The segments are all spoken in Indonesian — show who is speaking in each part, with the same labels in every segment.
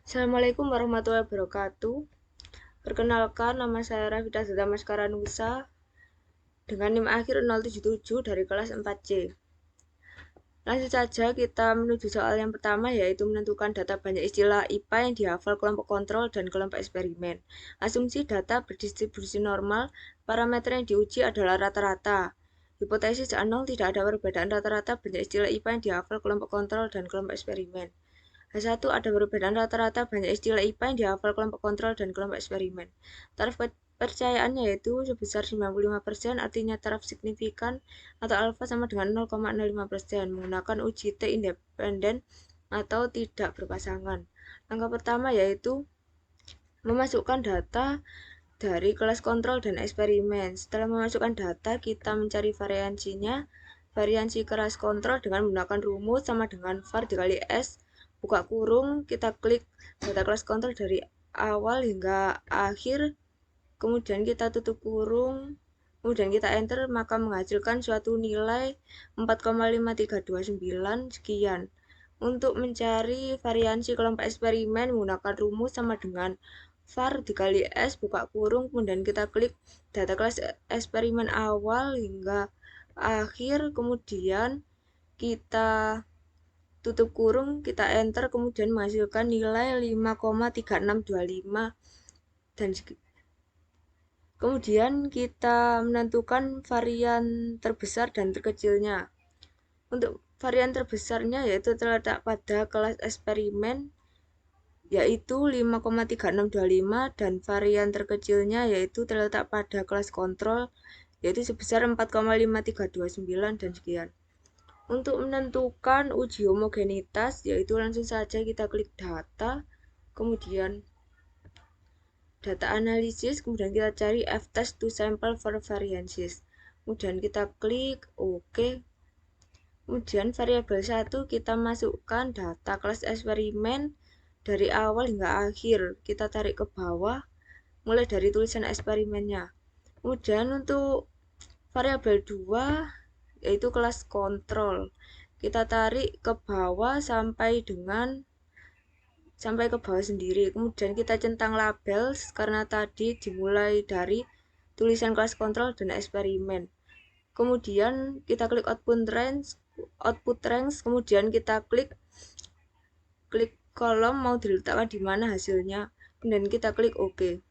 Speaker 1: Assalamualaikum warahmatullahi wabarakatuh. Perkenalkan, nama saya Rafida Zata Maskaranusa dengan NIM akhir 077 dari kelas 4C. Langsung saja kita menuju soal yang pertama, yaitu menentukan data banyak istilah IPA yang dihafal kelompok kontrol dan kelompok eksperimen. Asumsi data berdistribusi normal, parameter yang diuji adalah rata-rata. Hipotesis A0 tidak ada perbedaan rata-rata banyak istilah IPA yang dihafal kelompok kontrol dan kelompok eksperimen. H1 ada perbedaan rata-rata banyak istilah IPA yang dihafal kelompok kontrol dan kelompok eksperimen. Taraf kepercayaannya yaitu sebesar 95%, artinya taraf signifikan atau alfa sama dengan 0,05%, menggunakan uji T independen atau tidak berpasangan. Langkah pertama yaitu memasukkan data dari kelas kontrol dan eksperimen. Setelah memasukkan data, kita mencari variansinya. Variansi kelas kontrol dengan menggunakan rumus sama dengan var dikali S, buka kurung, kita klik data kelas kontrol dari awal hingga akhir, kemudian kita tutup kurung, kemudian kita enter, maka menghasilkan suatu nilai 4,5329 sekian. Untuk mencari variansi kelompok eksperimen menggunakan rumus sama dengan var dikali S, buka kurung, kemudian kita klik data kelas eksperimen awal hingga akhir, kemudian kita tutup kurung, kita enter, kemudian menghasilkan nilai 5,3625 dan kemudian kita menentukan varian terbesar dan terkecilnya. Untuk varian terbesarnya yaitu terletak pada kelas eksperimen yaitu 5,3625 dan varian terkecilnya yaitu terletak pada kelas kontrol yaitu sebesar 4,5329 dan sekian. Untuk menentukan uji homogenitas yaitu langsung saja kita klik data, kemudian data analisis, kemudian kita cari f-test to sample for variances. Kemudian kita klik OK. Kemudian variabel 1 kita masukkan data kelas eksperimen dari awal hingga akhir. Kita tarik ke bawah mulai dari tulisan eksperimennya. Kemudian untuk variabel 2 yaitu kelas kontrol. Kita tarik ke bawah sampai ke bawah sendiri. Kemudian kita centang label karena tadi dimulai dari tulisan kelas kontrol dan eksperimen. Kemudian kita klik output range, kemudian kita klik kolom mau diletakkan di mana hasilnya, kemudian kita klik OK.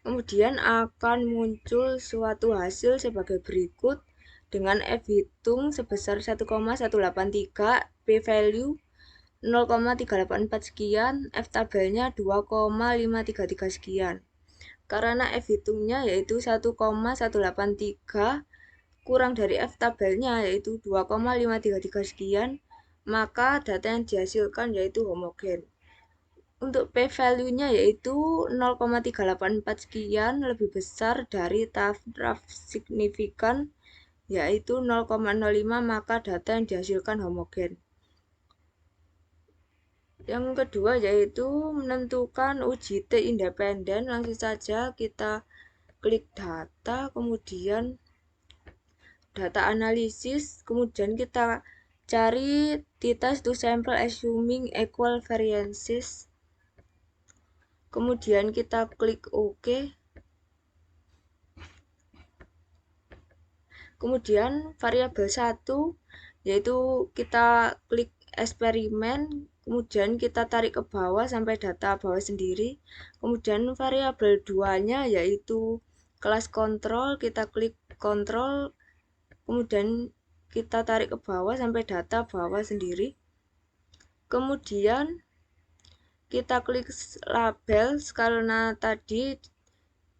Speaker 1: Kemudian akan muncul suatu hasil sebagai berikut dengan F hitung sebesar 1,183, P value 0,384 sekian, F tabelnya 2,533 sekian. Karena F hitungnya yaitu 1,183 kurang dari F tabelnya yaitu 2,533 sekian, maka data yang dihasilkan yaitu homogen. Untuk P value-nya yaitu 0,384 sekian lebih besar dari taraf signifikan yaitu 0,05, maka data yang dihasilkan homogen. Yang kedua yaitu menentukan uji T independen. Langsung saja kita klik data, kemudian data analisis, kemudian kita cari t-test to sample assuming equal variances. Kemudian kita klik OK. Kemudian variabel 1 yaitu kita klik eksperimen, kemudian kita tarik ke bawah sampai data bawah sendiri. Kemudian variabel 2-nya yaitu kelas kontrol, kita klik kontrol, kemudian kita tarik ke bawah sampai data bawah sendiri. Kemudian kita klik label karena tadi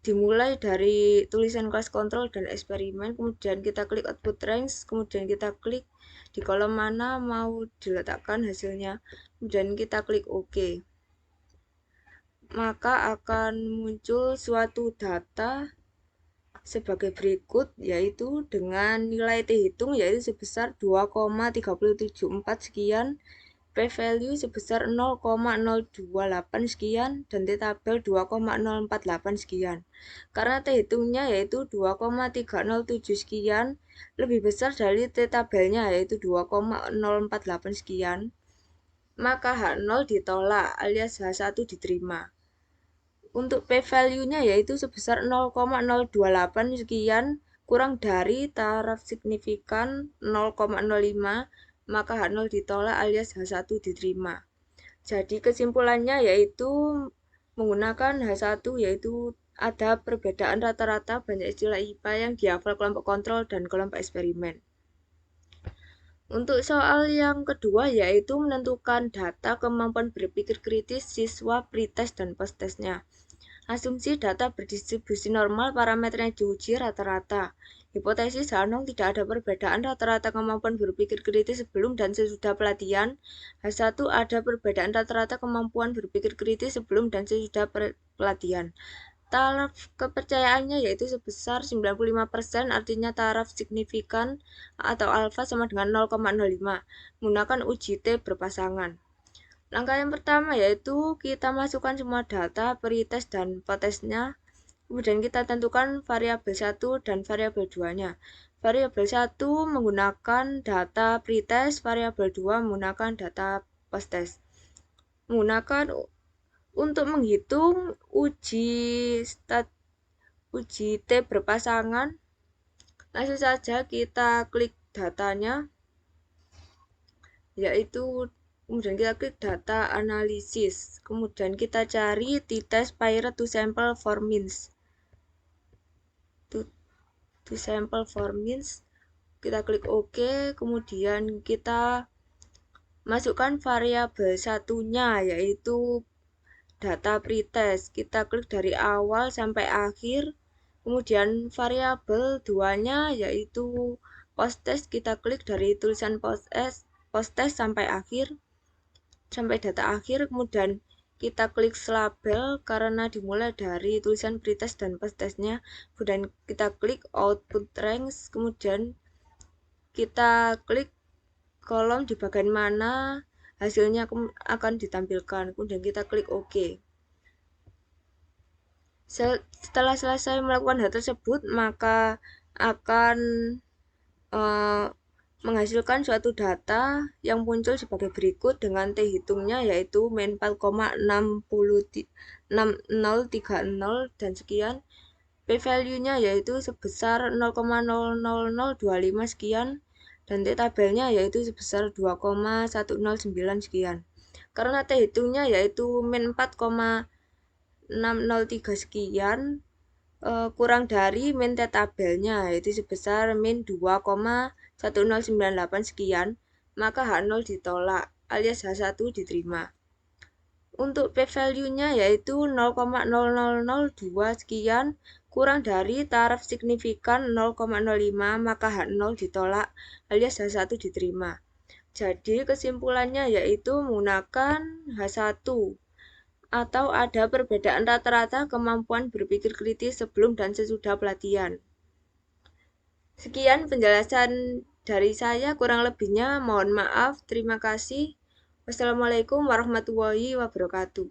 Speaker 1: dimulai dari tulisan kelas kontrol dan eksperimen, kemudian kita klik output range, kemudian kita klik di kolom mana mau diletakkan hasilnya, kemudian kita klik OK. Maka akan muncul suatu data sebagai berikut yaitu dengan nilai T hitung yaitu sebesar 2,374 sekian, P value sebesar 0,028 sekian, dan T tabel 2,048 sekian. Karena T hitungnya yaitu 2,307 sekian, lebih besar dari T tabelnya yaitu 2,048 sekian, maka H0 ditolak alias H1 diterima. Untuk p-value-nya yaitu sebesar 0,028 sekian kurang dari taraf signifikan 0,05, maka H0 ditolak alias H1 diterima. Jadi kesimpulannya yaitu menggunakan H1 yaitu ada perbedaan rata-rata banyak istilah IPA yang dihafal kelompok kontrol dan kelompok eksperimen. Untuk soal yang kedua yaitu menentukan data kemampuan berpikir kritis siswa pretest dan posttestnya. Asumsi data berdistribusi normal, parameternya diuji rata-rata. Hipotesis H0 tidak ada perbedaan rata-rata kemampuan berpikir kritis sebelum dan sesudah pelatihan. H1 ada perbedaan rata-rata kemampuan berpikir kritis sebelum dan sesudah pelatihan. Taraf kepercayaannya yaitu sebesar 95%, artinya taraf signifikan atau alfa sama dengan 0,05 menggunakan uji T berpasangan. Langkah yang pertama yaitu kita masukkan semua data pretest dan posttestnya, kemudian kita tentukan variabel 1 dan variabel 2-nya. Variabel 1 menggunakan data pretest, variabel 2 menggunakan data posttest. Menggunakan untuk menghitung uji T berpasangan, langsung saja kita klik datanya, yaitu kemudian kita klik data analisis, kemudian kita cari t-test pirate to sample for means. To sample for means, kita klik OK, kemudian kita masukkan variabel satunya yaitu data pretest. Kita klik dari awal sampai akhir, kemudian variabel 2-nya yaitu posttest, kita klik dari tulisan posttest sampai akhir, sampai data akhir, kemudian kita klik label karena dimulai dari tulisan pretest dan posttestnya, kemudian kita klik output ranks, kemudian kita klik kolom di bagian mana hasilnya akan ditampilkan, kemudian kita klik OK. Setelah selesai melakukan hal tersebut, maka akan menghasilkan suatu data yang muncul sebagai berikut dengan T hitungnya yaitu min 4,6030 dan sekian. P-value-nya yaitu sebesar 0,00025 sekian dan T tabelnya yaitu sebesar 2,109 sekian. Karena T hitungnya yaitu min 4,603 sekian kurang dari min T tabelnya yaitu sebesar min 2,1098 sekian, maka H0 ditolak alias H1 diterima. Untuk p-value-nya yaitu 0,0002 sekian kurang dari taraf signifikan 0,05, maka H0 ditolak alias H1 diterima. Jadi kesimpulannya yaitu menggunakan H1 atau ada perbedaan rata-rata kemampuan berpikir kritis sebelum dan sesudah pelatihan. Sekian penjelasan dari saya, kurang lebihnya mohon maaf. Terima kasih. Wassalamualaikum warahmatullahi wabarakatuh.